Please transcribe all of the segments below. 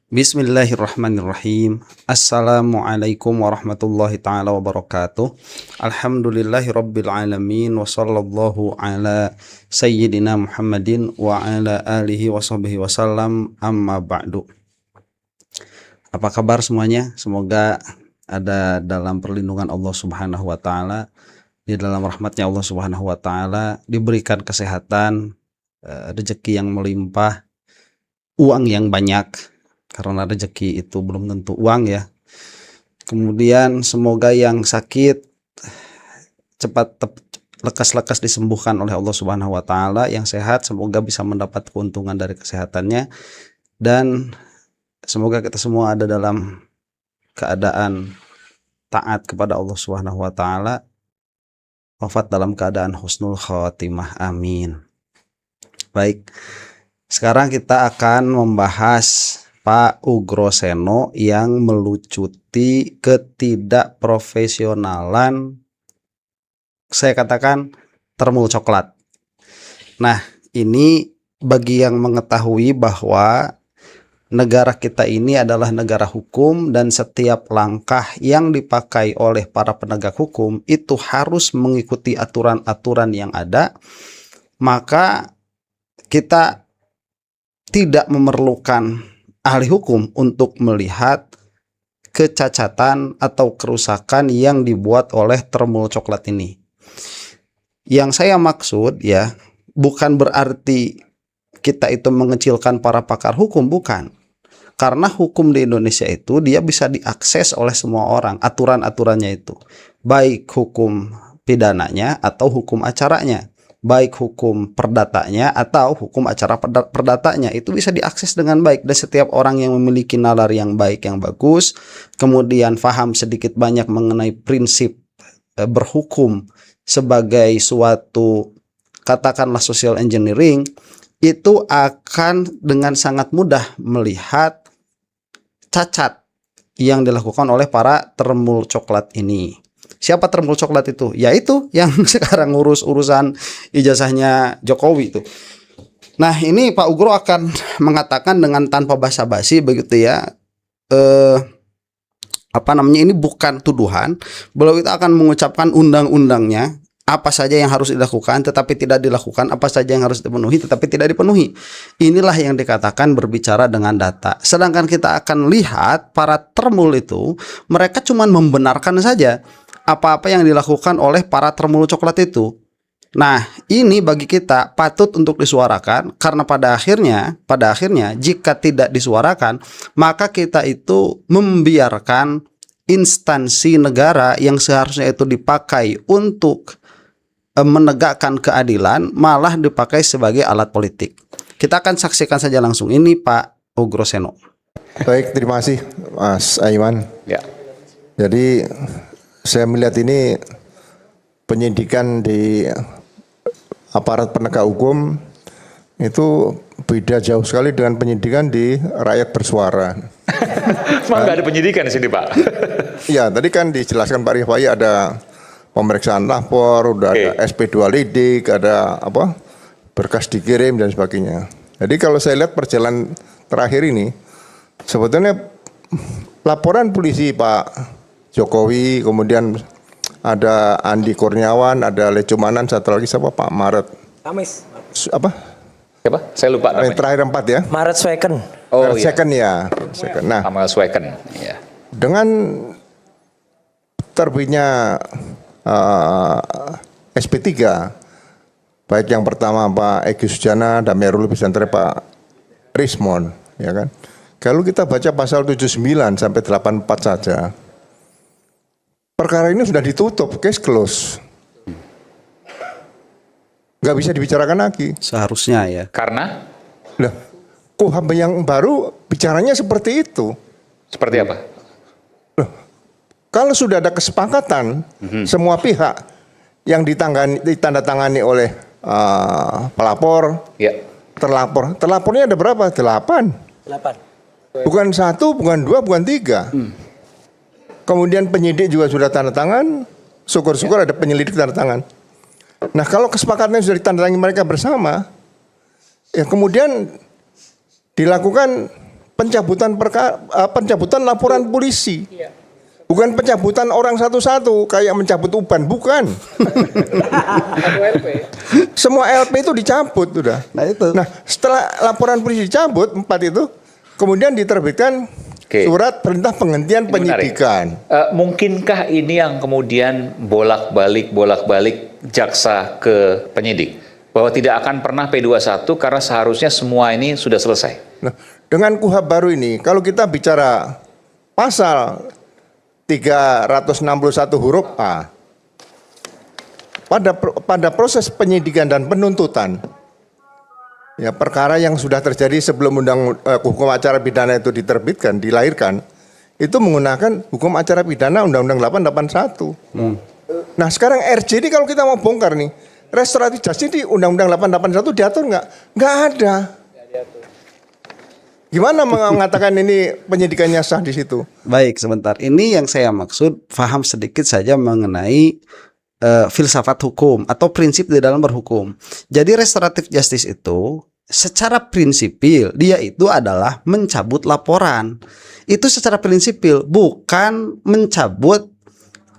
Bismillahirrahmanirrahim. Assalamualaikum warahmatullahi ta'ala wabarakatuh. Alhamdulillahi rabbil alamin. Wa sallallahu ala sayyidina Muhammadin wa ala alihi wa sahbihi wasallam, amma ba'du. Apa kabar semuanya? Semoga ada dalam perlindungan Allah subhanahu wa ta'ala, di dalam rahmatnya Allah subhanahu wa ta'ala, diberikan kesehatan, rezeki yang melimpah, uang yang banyak, karena rezeki itu belum tentu uang ya. Kemudian semoga yang sakit cepat lekas-lekas disembuhkan oleh Allah Subhanahu wa taala, yang sehat semoga bisa mendapat keuntungan dari kesehatannya, dan semoga kita semua ada dalam keadaan taat kepada Allah Subhanahu wa taala, wafat dalam keadaan husnul khatimah, amin. Baik, sekarang kita akan membahas Pak Ugroseno yang melucuti ketidakprofesionalan, saya katakan, Termul Coklat. Nah, ini bagi yang mengetahui bahwa negara kita ini adalah negara hukum, dan setiap langkah yang dipakai oleh para penegak hukum itu harus mengikuti aturan-aturan yang ada, maka kita tidak memerlukan ahli hukum untuk melihat kecacatan atau kerusakan yang dibuat oleh Termul Coklat ini. Yang saya maksud ya, bukan berarti kita itu mengecilkan para pakar hukum, bukan. Karena hukum di Indonesia itu dia bisa diakses oleh semua orang, aturan-aturannya itu, baik hukum pidananya atau hukum acaranya, baik hukum perdatanya atau hukum acara perdatanya, itu bisa diakses dengan baik. Dan setiap orang yang memiliki nalar yang baik, yang bagus, kemudian faham sedikit banyak mengenai prinsip berhukum sebagai suatu, katakanlah, social engineering, itu akan dengan sangat mudah melihat cacat yang dilakukan oleh para Termul Coklat ini. Siapa Termul Coklat itu? Yaitu yang sekarang ngurus urusan ijazahnya Jokowi itu. Nah, ini Pak Ugro akan mengatakan dengan tanpa basa-basi begitu ya. Ini bukan tuduhan. Beliau itu akan mengucapkan undang-undangnya, apa saja yang harus dilakukan tetapi tidak dilakukan, apa saja yang harus dipenuhi tetapi tidak dipenuhi. Inilah yang dikatakan berbicara dengan data. Sedangkan kita akan lihat para Termul itu, mereka cuma membenarkan saja apa-apa yang dilakukan oleh para Termul Coklat itu. Nah, ini bagi kita patut untuk disuarakan, karena pada akhirnya jika tidak disuarakan, maka kita itu membiarkan instansi negara yang seharusnya itu dipakai untuk menegakkan keadilan malah dipakai sebagai alat politik. Kita akan saksikan saja langsung ini Pak Ugroseno. Baik, terima kasih Mas Aiman. Ya. Jadi saya melihat ini penyidikan di aparat penegak hukum itu beda jauh sekali dengan penyidikan di rakyat bersuara. Memang nggak ada penyidikan di sini, Pak? Iya, tadi kan dijelaskan Pak Rifai ada pemeriksaan lapor, udah ada SP2 lidik, ada berkas dikirim dan sebagainya. Jadi kalau saya lihat perjalanan terakhir ini, sebetulnya laporan polisi Pak Jokowi, kemudian ada Andi Kurniawan, ada Lecumanan, satu lagi siapa, Pak Maret Kamis. Apa? Siapa? Saya lupa namanya. Terakhir 4 ya. Maret Sweken. Oh iya. Second ya. Second. Nah, Kamal Sweken. Ya. dengan terbitnya SP3, baik yang pertama Pak Egy Sujana, Damerul Bisantre, Pak Rismon, ya kan. Kalau kita baca pasal 79 sampai 84 saja, perkara ini sudah ditutup, case close. Nggak bisa dibicarakan lagi. Seharusnya ya. Karena? Lah, KUHP yang baru bicaranya seperti itu. Seperti apa? Loh, kalau sudah ada kesepakatan, semua pihak yang ditandatangani oleh pelapor, Ya. terlapornya ada berapa? 8. Bukan 1, bukan 2, bukan 3. Kemudian penyidik juga sudah tanda tangan, syukur-syukur ada penyelidik tanda tangan. Nah, kalau kesepakatannya sudah ditandatangani mereka bersama, ya kemudian dilakukan pencabutan laporan polisi. Bukan pencabutan orang satu-satu kayak mencabut uban, bukan. Semua LP itu dicabut sudah. Nah itu. Nah, setelah laporan polisi dicabut 4 itu, kemudian diterbitkan surat perintah penghentian penyidikan. Mungkinkah ini yang kemudian bolak-balik jaksa ke penyidik? Bahwa tidak akan pernah P21 karena seharusnya semua ini sudah selesai. Nah, dengan KUHP baru ini, kalau kita bicara pasal 361 huruf A, pada proses penyidikan dan penuntutan, ya perkara yang sudah terjadi sebelum hukum acara pidana itu diterbitkan, dilahirkan, itu menggunakan hukum acara pidana Undang-Undang 881. Nah sekarang RJ ini kalau kita mau bongkar nih, restoratif justice di Undang-Undang 881 diatur nggak? Nggak ada. Gimana mengatakan ini penyidikannya sah di situ? Baik, sebentar. Ini yang saya maksud paham sedikit saja mengenai filsafat hukum atau prinsip di dalam berhukum. Jadi restoratif justice itu secara prinsipil dia itu adalah mencabut laporan. Itu secara prinsipil, bukan mencabut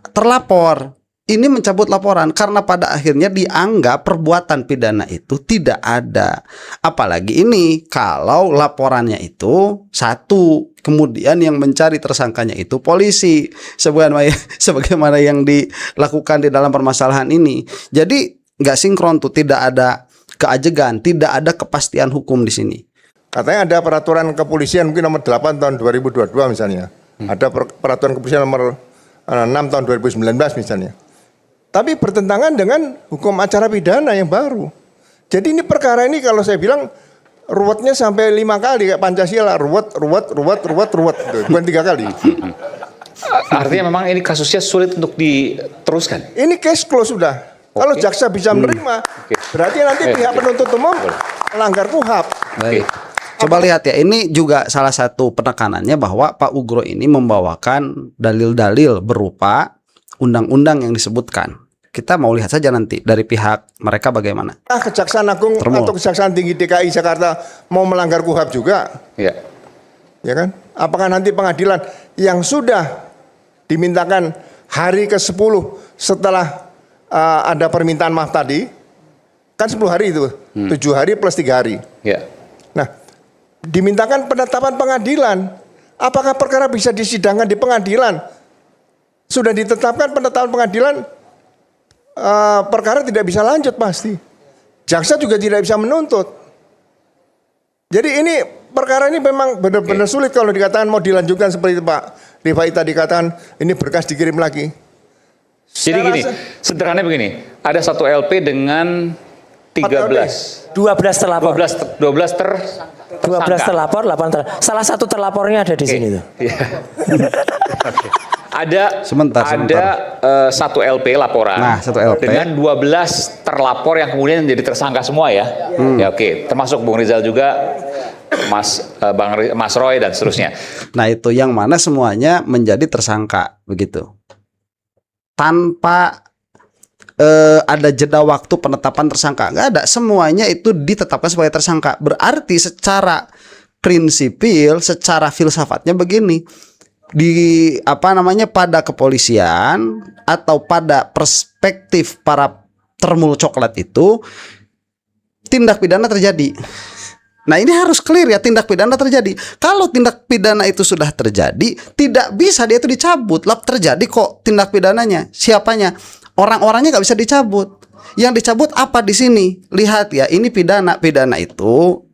terlapor. Ini mencabut laporan karena pada akhirnya dianggap perbuatan pidana itu tidak ada. Apalagi ini kalau laporannya itu satu, kemudian yang mencari tersangkanya itu polisi, sebagaimana yang dilakukan di dalam permasalahan ini. Jadi nggak sinkron tuh, tidak ada keajegan, tidak ada kepastian hukum di sini. Katanya ada peraturan kepolisian mungkin nomor 8 tahun 2022 misalnya. Ada peraturan kepolisian nomor 6 tahun 2019 misalnya. Tapi bertentangan dengan hukum acara pidana yang baru. Jadi ini perkara ini kalau saya bilang ruwetnya sampai 5 kali kayak Pancasila, ruwet. Bukan 3 kali. Artinya memang ini kasusnya sulit untuk diteruskan. Ini case close sudah. Kalau jaksa bisa menerima, berarti nanti pihak penuntut umum melanggar KUHP. Baik. Coba lihat ya, ini juga salah satu penekanannya bahwa Pak Ugro ini membawakan dalil-dalil berupa undang-undang yang disebutkan. Kita mau lihat saja nanti dari pihak mereka bagaimana. Kejaksaan Agung atau Kejaksaan Tinggi DKI Jakarta mau melanggar KUHP juga. Ya. Ya kan? Apakah nanti pengadilan yang sudah dimintakan hari ke-10 setelah ada permintaan maaf tadi, kan 10 hari itu, 7 hari plus 3 hari. Ya. Nah, dimintakan penetapan pengadilan. Apakah perkara bisa disidangkan di pengadilan? Sudah ditetapkan penetapan pengadilan, perkara tidak bisa lanjut pasti. Jaksa juga tidak bisa menuntut. Jadi ini perkara ini memang benar-benar sulit kalau dikatakan mau dilanjutkan seperti Pak Rifai tadi katakan ini berkas dikirim lagi. Jadi gini, sederhananya begini, ada satu LP dengan 13. 12 terlapor. 12 terlapor, 8 salah satu terlapornya ada di sini tuh. Ada satu LP laporan. Nah, satu LP dengan 12 terlapor yang kemudian menjadi tersangka semua ya. Ya oke, termasuk Bung Rizal juga, Mas Roy dan seterusnya. Nah, itu yang mana semuanya menjadi tersangka begitu. Tanpa ada jeda waktu penetapan tersangka, nggak ada, semuanya itu ditetapkan sebagai tersangka. Berarti secara prinsipil, secara filsafatnya begini, pada kepolisian atau pada perspektif para termul coklat itu tindak pidana terjadi. Nah ini harus clear ya, tindak pidana terjadi. Kalau tindak pidana itu sudah terjadi, tidak bisa dia itu dicabut. Lah terjadi kok tindak pidananya. Siapanya? Orang-orangnya nggak bisa dicabut. Yang dicabut apa di sini? Lihat ya, ini pidana. Pidana itu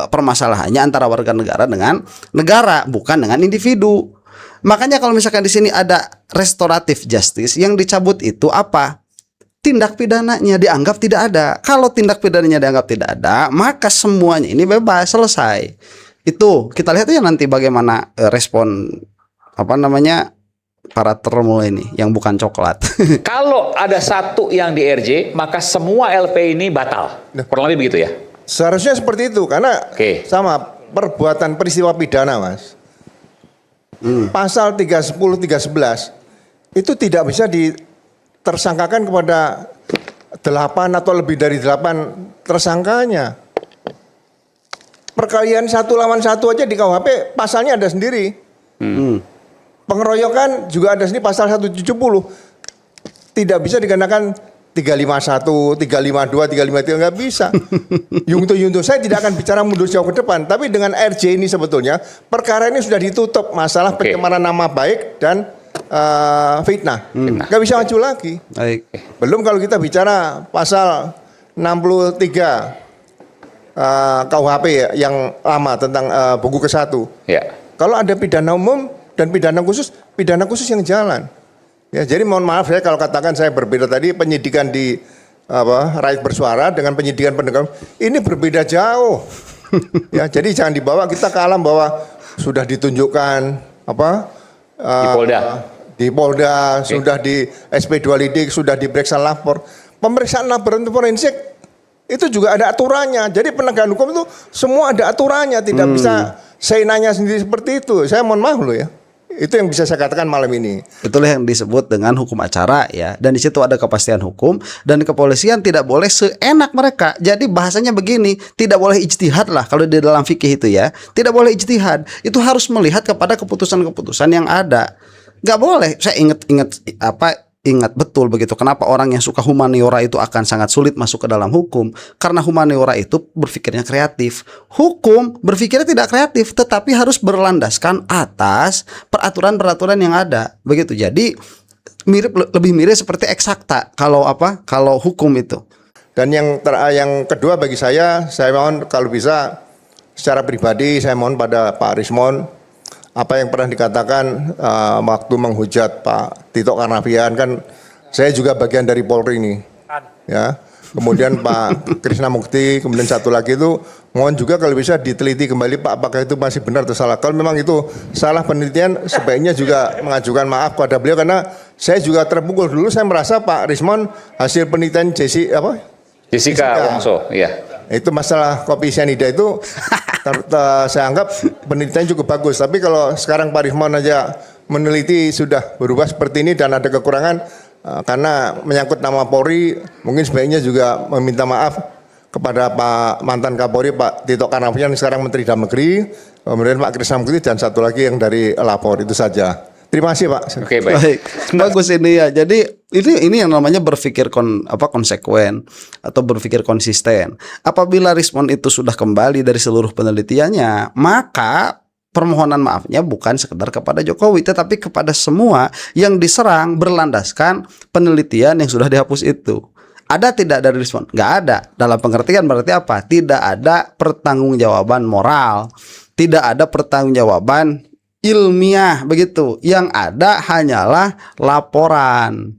permasalahannya antara warga negara dengan negara, bukan dengan individu. Makanya kalau misalkan di sini ada restoratif justice, yang dicabut itu apa? Tindak pidananya dianggap tidak ada. Kalau tindak pidananya dianggap tidak ada, maka semuanya ini bebas, selesai. Itu kita lihat ya nanti bagaimana respon para termul ini yang bukan coklat. Kalau ada satu yang di RJ, maka semua LP ini batal. Kurang lebih begitu ya. Seharusnya seperti itu karena sama perbuatan peristiwa pidana, Mas. Pasal 310, 311 itu tidak bisa ditersangkakan kepada 8 atau lebih dari 8 tersangkanya. perkalian 1 lawan 1 aja di KUHP pasalnya ada sendiri. Pengeroyokan juga ada sendiri pasal 170. Tidak bisa dikenakan 351, 352, 353 nggak bisa. Yungto saya tidak akan bicara mundur jauh ke depan, tapi dengan RJ ini sebetulnya perkara ini sudah ditutup masalah pencemaran nama baik dan fitnah. Nggak bisa maju lagi. Baik. Belum kalau kita bicara pasal 63 KUHP ya, yang lama tentang buku ke-1. Ya. Kalau ada pidana umum dan pidana khusus yang jalan. Ya, jadi mohon maaf saya kalau katakan saya berbeda tadi penyidikan di rakyat bersuara dengan penyidikan penegakan ini berbeda jauh. Ya, jadi jangan dibawa kita ke alam bahwa sudah ditunjukkan Di Polda. Di Polda, sudah di SP2 lidik, sudah diperiksa lapor. Pemeriksaan laboratorium forensik itu juga ada aturannya. Jadi penegakan hukum itu semua ada aturannya, tidak bisa saya nanya sendiri seperti itu. Saya mohon maaf loh ya. Itu yang bisa saya katakan malam ini. Itulah yang disebut dengan hukum acara ya. Dan di situ ada kepastian hukum dan kepolisian tidak boleh seenak mereka. Jadi bahasanya begini, tidak boleh ijtihad lah kalau di dalam fikih itu ya. Tidak boleh ijtihad. Itu harus melihat kepada keputusan-keputusan yang ada. Gak boleh. Saya ingat betul begitu kenapa orang yang suka humaniora itu akan sangat sulit masuk ke dalam hukum, karena humaniora itu berpikirnya kreatif. Hukum berpikirnya tidak kreatif tetapi harus berlandaskan atas peraturan-peraturan yang ada begitu. Jadi lebih mirip seperti eksakta kalau hukum itu. Dan yang kedua bagi saya mohon kalau bisa secara pribadi saya mohon pada Pak Rismon, apa yang pernah dikatakan waktu menghujat Pak Tito Karnavian, kan saya juga bagian dari Polri ini, ya. Kemudian Pak Krishna Mukti, kemudian satu lagi itu mohon juga kalau bisa diteliti kembali Pak apakah itu masih benar atau salah. Kalau memang itu salah penelitian sebaiknya juga mengajukan maaf kepada beliau, karena saya juga terpukul dulu saya merasa Pak Rismon hasil penelitian Jessica Wongso, ya. Itu masalah kopi cyanida itu saya anggap penelitiannya cukup bagus. Tapi kalau sekarang Pak Rismon aja meneliti sudah berubah seperti ini dan ada kekurangan karena menyangkut nama Polri, mungkin sebaiknya juga meminta maaf kepada Pak mantan Kapolri Pak Tito Karnavian yang sekarang Menteri Dalam Negeri, kemudian Pak Krishna Mukti dan satu lagi yang dari lapor. Itu saja. Terima kasih Pak. Oke, baik. Bagus ini ya. Jadi ini yang namanya berpikir konsekuen atau berpikir konsisten. Apabila Rismon itu sudah kembali dari seluruh penelitiannya, maka permohonan maafnya bukan sekedar kepada Jokowi tetapi kepada semua yang diserang berlandaskan penelitian yang sudah dihapus itu. Ada tidak dari Rismon? Nggak ada. Dalam pengertian berarti apa? Tidak ada pertanggungjawaban moral, tidak ada pertanggungjawaban ilmiah begitu. Yang ada hanyalah laporan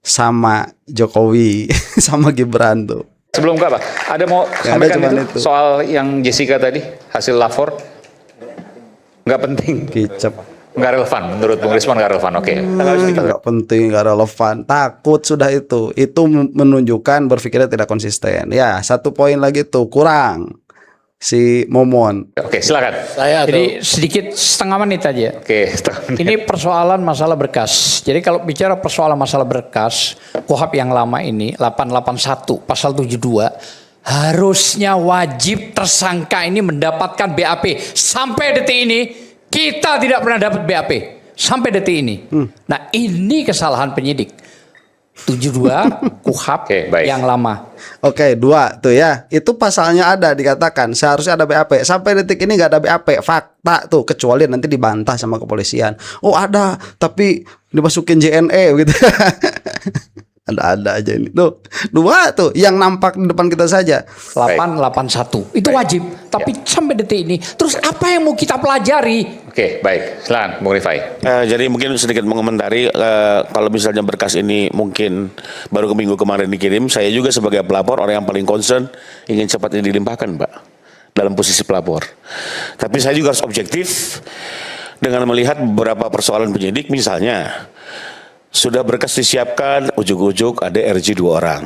sama Jokowi sama Gibran tuh. Sebelum Pak, ada mau sampaikan itu soal yang Jessica tadi, hasil lapor? Nggak penting. Kicep. Nggak relevan menurut Bung Rismon, nggak relevan. Oke. Nggak penting, nggak relevan. Takut sudah itu. Itu menunjukkan berpikirnya tidak konsisten. Ya, satu poin lagi tuh kurang. Si Momon. Oke, silakan. Jadi sedikit setengah menit aja. Oke. Ini persoalan masalah berkas. Jadi kalau bicara persoalan masalah berkas, KUHP yang lama ini 881 pasal 72 harusnya wajib tersangka ini mendapatkan BAP. Sampai detik ini kita tidak pernah dapat BAP sampai detik ini. Nah, ini kesalahan penyidik. 72 KUHP yang lama. Oke, 2 tuh ya. Itu pasalnya ada dikatakan seharusnya ada BAP. Sampai detik ini nggak ada BAP. Fakta tuh, kecuali nanti dibantah sama kepolisian. Oh ada, tapi dimasukin JNE gitu. Ada aja ini. Tuh, 2 tuh yang nampak di depan kita saja. 881. Itu wajib. Tapi sampai detik ini, terus apa yang mau kita pelajari? Oke, baik. Silakan Bung Rifai. Jadi mungkin sedikit mengomentari kalau misalnya berkas ini mungkin baru ke minggu kemarin dikirim, saya juga sebagai pelapor orang yang paling concern ingin cepat ini dilimpahkan, Pak, dalam posisi pelapor. Tapi saya juga harus objektif dengan melihat beberapa persoalan penyidik, misalnya sudah berkas disiapkan, ujuk-ujuk ada RJ 2 orang.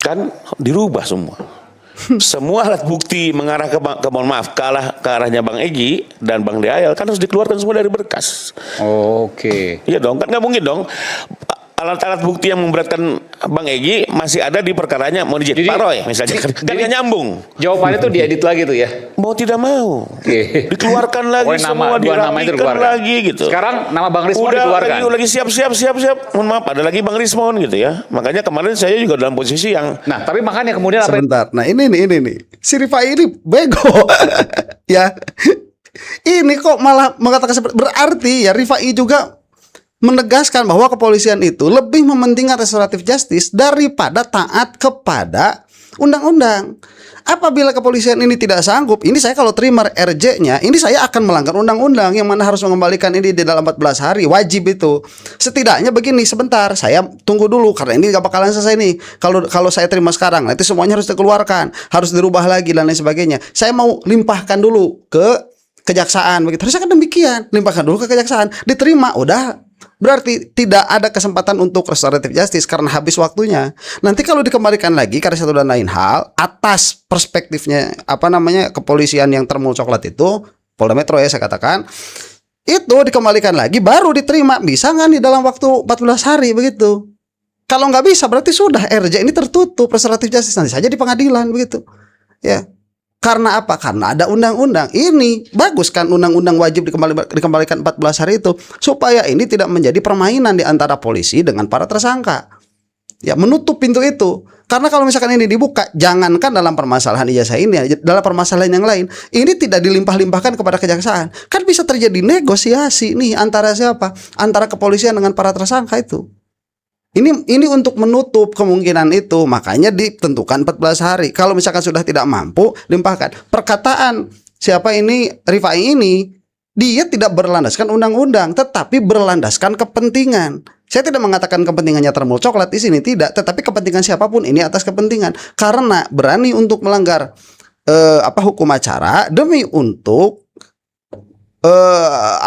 Kan dirubah semua. Semua alat bukti mengarah ke mohon maaf, ke arahnya Bang Egy dan Bang Deayel kan harus dikeluarkan semua dari berkas. Oke. Iya dong, kan nggak mungkin dong alat-alat bukti yang memberatkan Bang Egy masih ada di perkaranya mau Jadi- Pak Roy misalnya kan nggak nyambung. Jawabannya tuh diedit lagi tuh ya. Mau tidak mau Oke. dikeluarkan lagi Pokoknya semua dua nama itu dirapikan dikeluarkan. lagi gitu. Sekarang nama Bang Rismon Udah dikeluarkan. lagi siap. Mohon maaf ada lagi Bang Rismon gitu ya. Makanya kemarin saya juga dalam posisi yang Nah, tapi makanya kemudian apa yang Sebentar. Nah, ini nih. Si Rifai ini bego. Ya. Ini kok malah mengatakan seperti berarti ya Rifai juga menegaskan bahwa kepolisian itu lebih mementingkan restoratif justice daripada taat kepada undang-undang. Apabila kepolisian ini tidak sanggup, ini saya kalau terima RJ-nya, ini saya akan melanggar undang-undang yang mana harus mengembalikan ini di dalam 14 hari, wajib itu. Setidaknya begini, sebentar, saya tunggu dulu karena ini gak bakalan selesai nih. Kalau saya terima sekarang, nanti semuanya harus dikeluarkan, harus dirubah lagi dan lain sebagainya. Saya mau limpahkan dulu ke kejaksaan begitu. Harusnya kan demikian, limpahkan dulu ke kejaksaan, diterima, udah. Berarti tidak ada kesempatan untuk restoratif justice karena habis waktunya. Nanti kalau dikembalikan lagi karena satu dan lain hal atas perspektifnya kepolisian yang termul coklat itu, Polda Metro ya saya katakan, itu dikembalikan lagi baru diterima. Bisa nggak nih dalam waktu 14 hari begitu? Kalau nggak bisa berarti sudah RJ ini tertutup restoratif justice, nanti saja di pengadilan begitu. Ya. Karena apa? Karena ada undang-undang. Ini bagus kan undang-undang wajib dikembalikan 14 hari itu supaya ini tidak menjadi permainan di antara polisi dengan para tersangka. Ya, menutup pintu itu. Karena kalau misalkan ini dibuka, jangankan dalam permasalahan ijazah ini, dalam permasalahan yang lain, ini tidak dilimpah-limpahkan kepada kejaksaan. Kan bisa terjadi negosiasi nih antara siapa? Antara kepolisian dengan para tersangka itu. Ini untuk menutup kemungkinan itu, makanya ditentukan 14 hari. Kalau misalkan sudah tidak mampu, limpahkan. Perkataan siapa ini Rifai ini, dia tidak berlandaskan undang-undang, tetapi berlandaskan kepentingan. Saya tidak mengatakan kepentingannya termul coklat di sini, tidak, tetapi kepentingan siapapun ini atas kepentingan. Karena berani untuk melanggar hukum acara demi untuk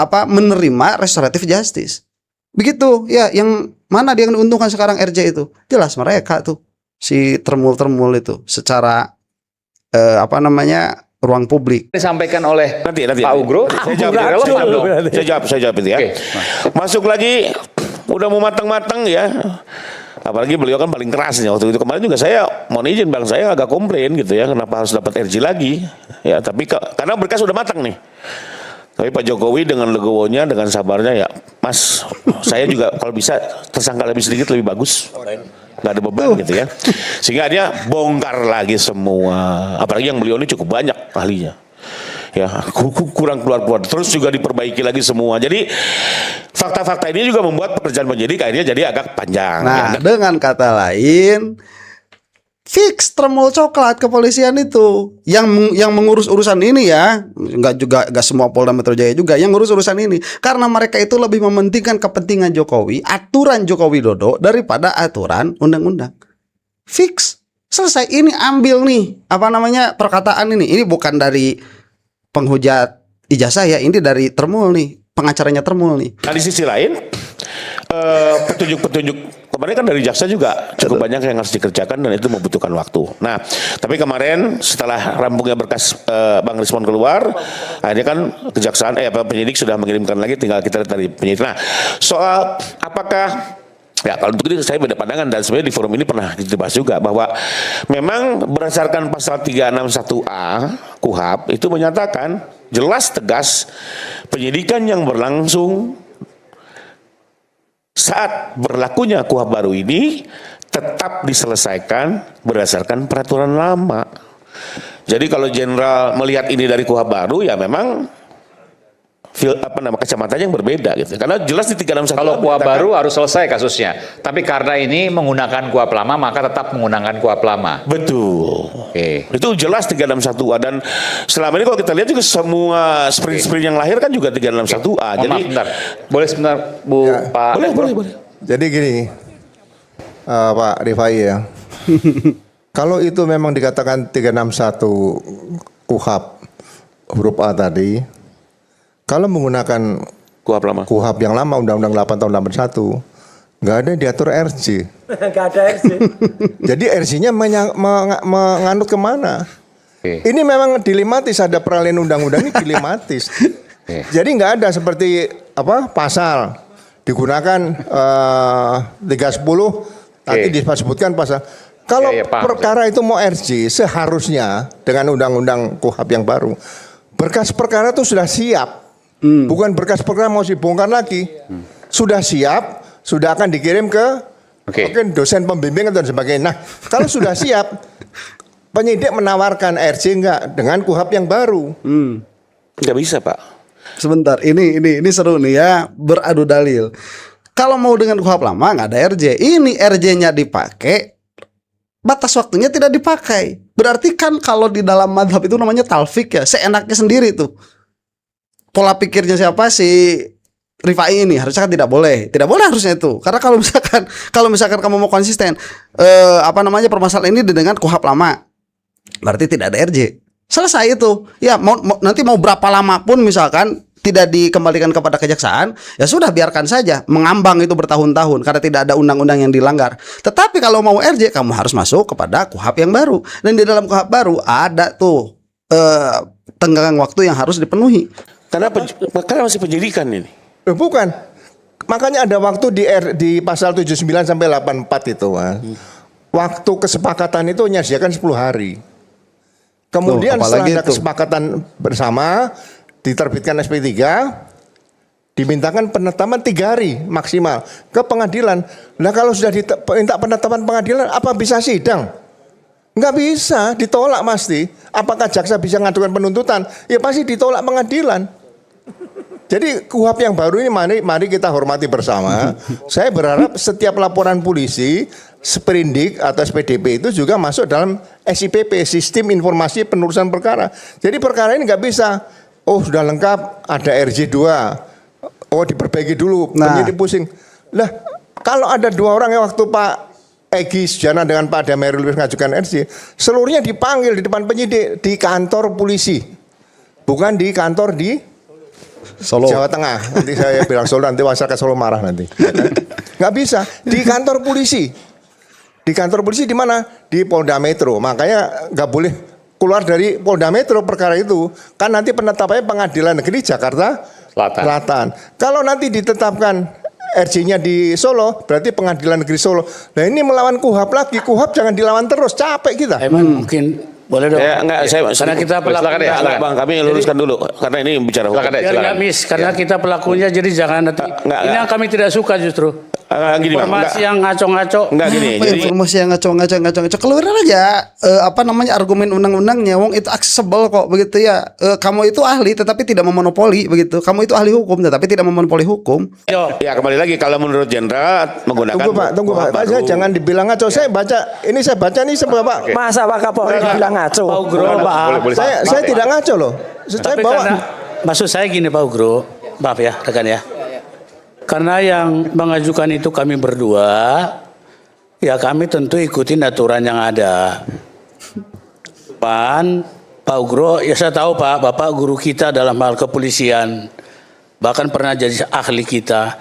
menerima restoratif justice. Begitu ya, yang mana dia yang diuntungkan sekarang RJ itu? Jelas mereka tuh, si termul-termul itu secara ruang publik. disampaikan oleh nanti Pak Ugro? saya jawab itu ya. Oke. Masuk lagi udah mau matang-matang ya. Apalagi beliau kan paling keras nih waktu itu. Kemarin juga saya mohon izin Bang, saya agak komplain gitu ya, kenapa harus dapat RJ lagi. Ya, tapi karena berkas udah matang nih. Tapi Pak Jokowi dengan legowonya, dengan sabarnya ya, Mas, saya juga kalau bisa tersangka lebih sedikit lebih bagus. Nggak ada beban gitu ya. Sehingga dia bongkar lagi semua. Apalagi yang beliau ini cukup banyak ahlinya. Ya, kurang keluar. Terus juga diperbaiki lagi semua. Jadi fakta-fakta ini juga membuat pekerjaan penyidik akhirnya jadi agak panjang. Nah, ya. dengan kata lain, fix termul coklat kepolisian itu yang mengurus urusan ini ya, nggak semua Polda Metro Jaya juga yang ngurus urusan ini, karena mereka itu lebih mementingkan kepentingan Jokowi, aturan Joko Widodo daripada aturan undang-undang. Fix, selesai. Ini ambil nih perkataan ini bukan dari penghujat ijazah ya, ini dari termul nih, pengacaranya termul nih. Nah di sisi lain petunjuk kemarin kan dari jaksa juga cukup banyak yang harus dikerjakan dan itu membutuhkan waktu. Nah, tapi kemarin setelah rampungnya berkas Bang Rismon keluar, akhirnya kan kejaksaan penyidik sudah mengirimkan lagi, tinggal kita lihat dari penyidik. Nah, soal apakah ya kalau untuk ini saya beda pandangan dan sebenarnya di forum ini pernah dibahas juga bahwa memang berdasarkan pasal 361A KUHAP itu menyatakan jelas tegas penyidikan yang berlangsung saat berlakunya KUHAP baru ini tetap diselesaikan berdasarkan peraturan lama. Jadi kalau jenderal melihat ini dari KUHAP baru ya memang kacamatanya yang berbeda gitu. Karena jelas di 361 Kalau KUHAP baru harus selesai kasusnya. Tapi karena ini menggunakan KUHAP lama, maka tetap menggunakan KUHAP lama. Betul. Oke. Itu jelas 361A dan selama ini kalau kita lihat juga semua sprint yang lahir kan juga 361A. Jadi Bentar. Boleh sebentar Bu Pak. boleh. Jadi gini, Pak Rifai ya, kalau itu memang dikatakan 361 KUHAP huruf A tadi, kalau menggunakan KUHAP lama. KUHAP yang lama, Undang-Undang 8 tahun 81, nggak ada diatur RJ. Nggak ada RJ. Jadi RJ-nya menganut kemana? Oke. Ini memang dilematis, ada peralihan undang-undang ini dilematis. Jadi nggak ada seperti pasal digunakan 310 nanti disebutkan pasal. Kalau Iya, paham, perkara itu mau RJ, seharusnya dengan undang-undang KUHP yang baru, berkas perkara itu sudah siap. Bukan berkas perkara mau dibongkar lagi. Sudah siap, sudah akan dikirim ke mungkin dosen pembimbing dan sebagainya. Nah, kalau sudah siap, penyidik menawarkan RJ enggak dengan KUHP yang baru. Nggak bisa, Pak. Sebentar, ini seru nih ya, beradu dalil. Kalau mau dengan KUHP lama nggak ada RJ. Ini RJ-nya dipakai, batas waktunya tidak dipakai. Berarti kan kalau di dalam madhab itu namanya talfik ya, seenaknya sendiri tuh. Pola pikirnya siapa si Rifai ini harusnya kan tidak boleh harusnya itu. Karena kalau misalkan kamu mau konsisten, permasalahan ini dengan KUHP lama, berarti tidak ada RJ. Selesai itu. Ya nanti mau berapa lama pun misalkan tidak dikembalikan kepada kejaksaan, ya sudah biarkan saja mengambang itu bertahun-tahun karena tidak ada undang-undang yang dilanggar. Tetapi kalau mau RJ kamu harus masuk kepada KUHP yang baru. Dan di dalam KUHP baru ada tuh tenggang waktu yang harus dipenuhi. Karena masih penyidikan ini. Bukan. Makanya ada waktu di pasal 79 sampai 84 itu, Mas. Waktu kesepakatan itu menyediakan 10 hari. Kemudian setelah ada kesepakatan bersama, diterbitkan SP3, dimintakan penetapan 3 hari maksimal ke pengadilan. Nah kalau sudah diminta penetapan pengadilan, apa bisa sidang? Nggak bisa, ditolak pasti. Apakah jaksa bisa ngajukan penuntutan? Ya pasti ditolak pengadilan. Jadi KUHP yang baru ini mari kita hormati bersama. Saya berharap setiap laporan polisi, Sprindik atau SPDP itu juga masuk dalam SIPP, Sistem Informasi Penurusan Perkara. Jadi perkara ini nggak bisa, oh sudah lengkap, ada RJ2, oh diperbaiki dulu, penyidik pusing. Lah kalau ada 2 orang yang waktu Pak Egy Sujana dengan Pak Dameril mengajukan RJ, seluruhnya dipanggil di depan penyidik di kantor polisi, bukan di kantor di Solo. Jawa Tengah. Nanti saya bilang Solo, nanti masyarakat Solo marah nanti. Nggak bisa, di kantor polisi. Di kantor polisi di mana? Di Polda Metro. Makanya nggak boleh keluar dari Polda Metro perkara itu. Kan nanti penetapannya Pengadilan Negeri Jakarta Selatan. Kalau nanti ditetapkan RJ-nya di Solo, berarti Pengadilan Negeri Solo. Nah ini melawan KUHP lagi. KUHP jangan dilawan terus, capek kita. Emang mungkin boleh dong. Karena kita pelakunya. silakan. Bang, kami luruskan dulu karena ini bicara hukum. Biar nggak miss, karena kita pelakunya, jadi jangan nanti. Ini yang kami tidak suka justru. Gini, Bang, Informasi yang ngaco-ngaco. enggak gini. Apa Jadi informasi yang ngaco-ngaco keluarin aja argumen undang-undangnya, wong itu accessible kok begitu ya. Kamu itu ahli tetapi tidak memonopoli begitu. Kamu itu ahli hukum tetapi tidak memonopoli hukum. Yo. ya kembali lagi kalau menurut jenderal menggunakan Tunggu Pak. Pak, saya jangan dibilang ngaco. Saya baca ini sebelah Pak. Masa Pak Kapolri bilang ngaco? Pak Ugro, Pak. Saya tidak ngaco loh. Saya Tapi bawa. karena, maksud saya gini Pak Ugro, maaf ya rekan ya. Karena yang mengajukan itu kami berdua, ya kami tentu ikutin aturan yang ada. Pak Ugro, ya saya tahu Pak, Bapak guru kita dalam hal kepolisian, bahkan pernah jadi ahli kita.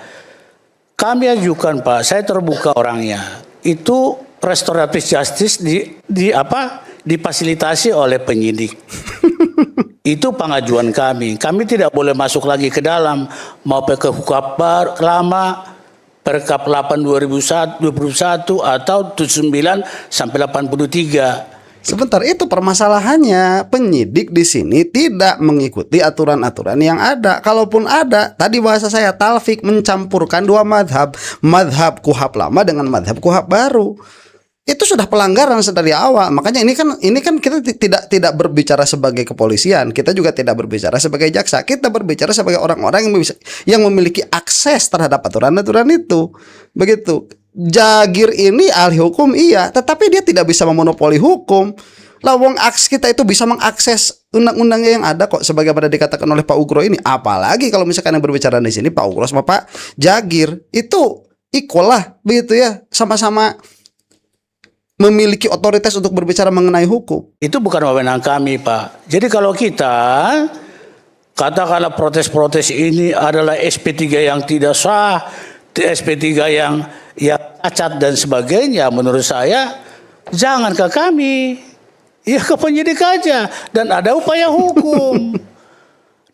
Kami ajukan Pak, saya terbuka orangnya. Itu restoratif justice difasilitasi oleh penyidik. Itu pengajuan kami. Kami tidak boleh masuk lagi ke dalam, mau ke KUHP lama, Perkap 8 2021 atau 79 sampai 83. Sebentar, itu permasalahannya. Penyidik di sini tidak mengikuti aturan-aturan yang ada. Kalaupun ada, tadi bahasa saya talfik, mencampurkan 2 madhab KUHP lama dengan madhab KUHP baru. Itu sudah pelanggaran dari awal. Makanya ini kan kita tidak berbicara sebagai kepolisian, kita juga tidak berbicara sebagai jaksa. Kita berbicara sebagai orang-orang yang memiliki akses terhadap aturan-aturan itu. Begitu. Jagir ini ahli hukum iya, tetapi dia tidak bisa memonopoli hukum. Lawang kita itu bisa mengakses undang-undangnya yang ada kok, sebagaimana dikatakan oleh Pak Ugro ini. Apalagi kalau misalkan yang berbicara di sini Pak Ugro sama Pak Jagir itu equal lah, begitu ya, sama-sama memiliki otoritas untuk berbicara mengenai hukum. Itu bukan wewenang kami, Pak. Jadi kalau kita katakanlah protes-protes ini adalah SP3 yang tidak sah, SP3 yang cacat dan sebagainya, menurut saya jangan ke kami, ya ke penyidik aja, dan ada upaya hukum.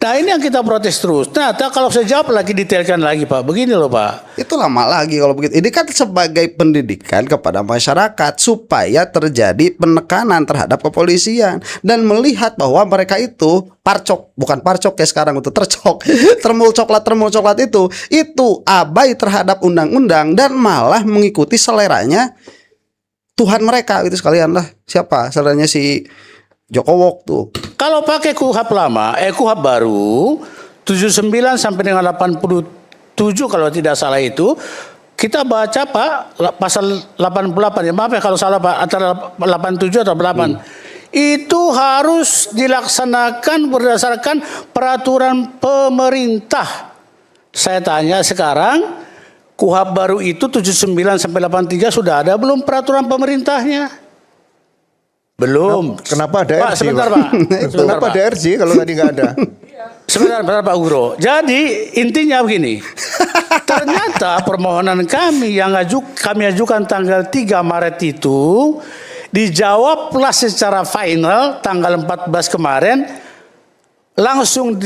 Nah ini yang kita protes terus. Nah kalau saya jawab lagi detailkan lagi Pak. Begini loh Pak. Itu lama lagi kalau begitu. Ini kan sebagai pendidikan kepada masyarakat supaya terjadi penekanan terhadap kepolisian dan melihat bahwa mereka itu parcok, bukan parcok ya sekarang itu tercok, termul coklat itu abai terhadap undang-undang dan malah mengikuti seleranya Tuhan mereka itu sekalian lah. Siapa? Seleranya si Jokowi tuh. Kalau pakai KUHP lama, KUHP baru 79 sampai dengan 87 kalau tidak salah itu kita baca Pak pasal 88 ya maaf ya kalau salah Pak antara 87 atau 8 itu harus dilaksanakan berdasarkan peraturan pemerintah. Saya tanya sekarang KUHP baru itu 79 sampai 83 sudah ada belum peraturan pemerintahnya? Belum. Kenapa ada Pak, RJ? sebentar Pak. Sebentar, Kenapa Pak. ada RJ kalau tadi nggak ada? Sebentar Pak Guru. Jadi intinya begini. Ternyata permohonan kami yang kami ajukan tanggal 3 Maret itu dijawablah secara final tanggal 14 kemarin. Langsung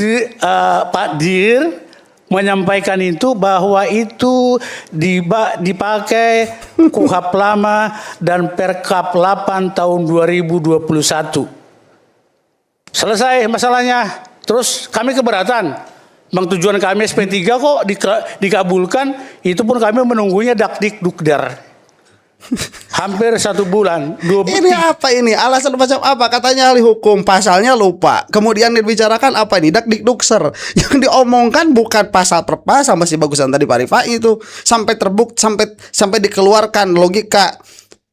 Pak Dir menyampaikan itu bahwa itu dipakai KUHP lama dan Perkap 8 tahun 2021. Selesai masalahnya. Terus kami keberatan. Bang tujuan kami SP3 kok dikabulkan, itu pun kami menunggunya dakdikdukder. Hampir 1 bulan. Ini apa ini? Alasan macam apa? Katanya ahli hukum, pasalnya lupa. Kemudian dibicarakan apa ini? Dakdikdukser. Yang diomongkan bukan pasal per pasal, masih bagusan tadi Pak Rifai itu. Sampai terbukti sampai dikeluarkan logika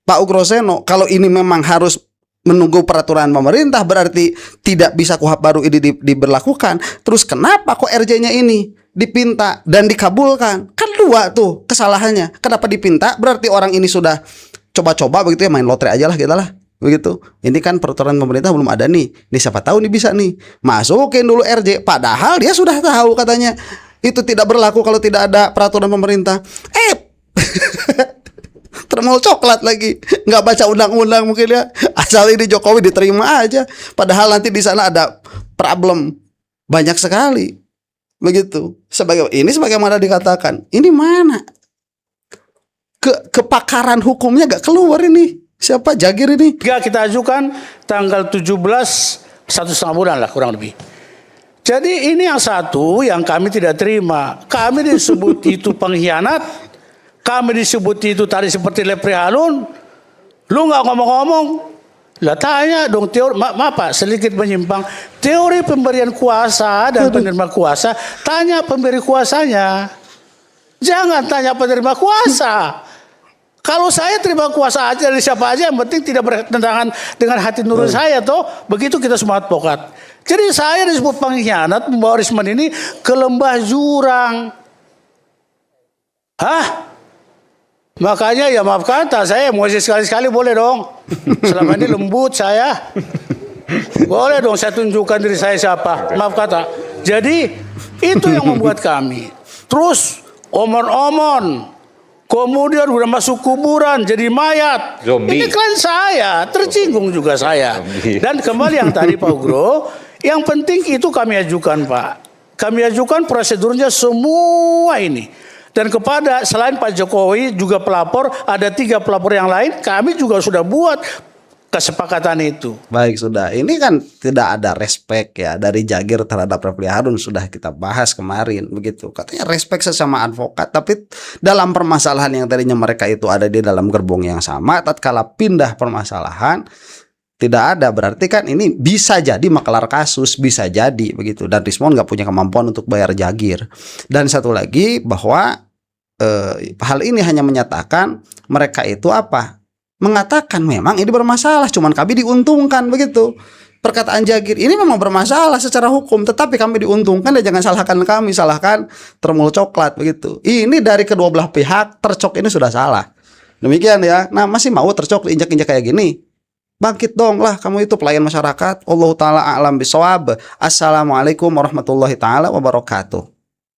Pak Ugroseno. Kalau ini memang harus menunggu peraturan pemerintah berarti tidak bisa KUHP baru ini diberlakukan. Terus kenapa kok RJ-nya ini dipinta dan dikabulkan? Kan 2 tuh kesalahannya. Kenapa dipinta? Berarti orang ini sudah coba-coba begitu ya, main lotre aja lah kita lah. Begitu. Ini kan peraturan pemerintah belum ada nih. Nih siapa tahu nih bisa nih. Masukin dulu RJ padahal dia sudah tahu katanya itu tidak berlaku kalau tidak ada peraturan pemerintah. Termul coklat lagi, nggak baca undang-undang mungkin ya, asal ini Jokowi diterima aja, padahal nanti di sana ada problem banyak sekali, begitu. Sebagaimana dikatakan, ini mana kepakaran hukumnya nggak keluar ini, siapa Jagir ini? Kita ajukan tanggal 17 1,5 bulan lah kurang lebih. Jadi ini yang satu yang kami tidak terima, kami disebut itu pengkhianat. Kami disebut itu tadi seperti Lepri Halun. Lu nggak ngomong-ngomong. Lah tanya dong teori, maaf Pak, sedikit menyimpang. Teori pemberian kuasa dan penerima kuasa, tanya pemberi kuasanya. Jangan tanya penerima kuasa. Kalau saya terima kuasa aja dari siapa aja, yang penting tidak bertentangan dengan hati nurani saya toh. Begitu kita semua advokat. Jadi saya disebut pengkhianat membawa Risman ini ke lembah jurang. Hah? Makanya ya maaf kata saya mau sekali-sekali boleh dong. Selama ini lembut saya. Boleh dong saya tunjukkan diri saya siapa. Maaf kata. Jadi itu yang membuat kami. Terus omon-omon. Kemudian udah masuk kuburan jadi mayat. Zombie. Ini kan saya. Tersinggung juga saya. Dan kembali yang tadi Pak Ugro. Yang penting itu kami ajukan Pak. Kami ajukan prosedurnya semua ini. Dan kepada selain Pak Jokowi juga pelapor, ada 3 pelapor yang lain, kami juga sudah buat kesepakatan itu. Baik sudah, ini kan tidak ada respect ya dari Jagir terhadap Refli Harun, sudah kita bahas kemarin begitu. Katanya respect sesama advokat, tapi dalam permasalahan yang tadinya mereka itu ada di dalam gerbong yang sama, tatkala pindah permasalahan tidak ada, berarti kan ini bisa jadi maklar kasus, bisa jadi begitu. Dan Rismon nggak punya kemampuan untuk bayar Jagir. Dan satu lagi bahwa hal ini hanya menyatakan mereka itu apa? Mengatakan memang ini bermasalah, cuman kami diuntungkan begitu. Perkataan Jagir ini memang bermasalah secara hukum, tetapi kami diuntungkan dan jangan salahkan kami, salahkan Termul Coklat begitu. Ini dari kedua belah pihak tercok ini sudah salah. Demikian ya. Nah masih mau tercok diinjak-injak kayak gini? Bangkit dong lah, kamu itu pelayan masyarakat. Allahu ta'ala a'lam bishawab. Assalamualaikum warahmatullahi ta'ala wabarakatuh.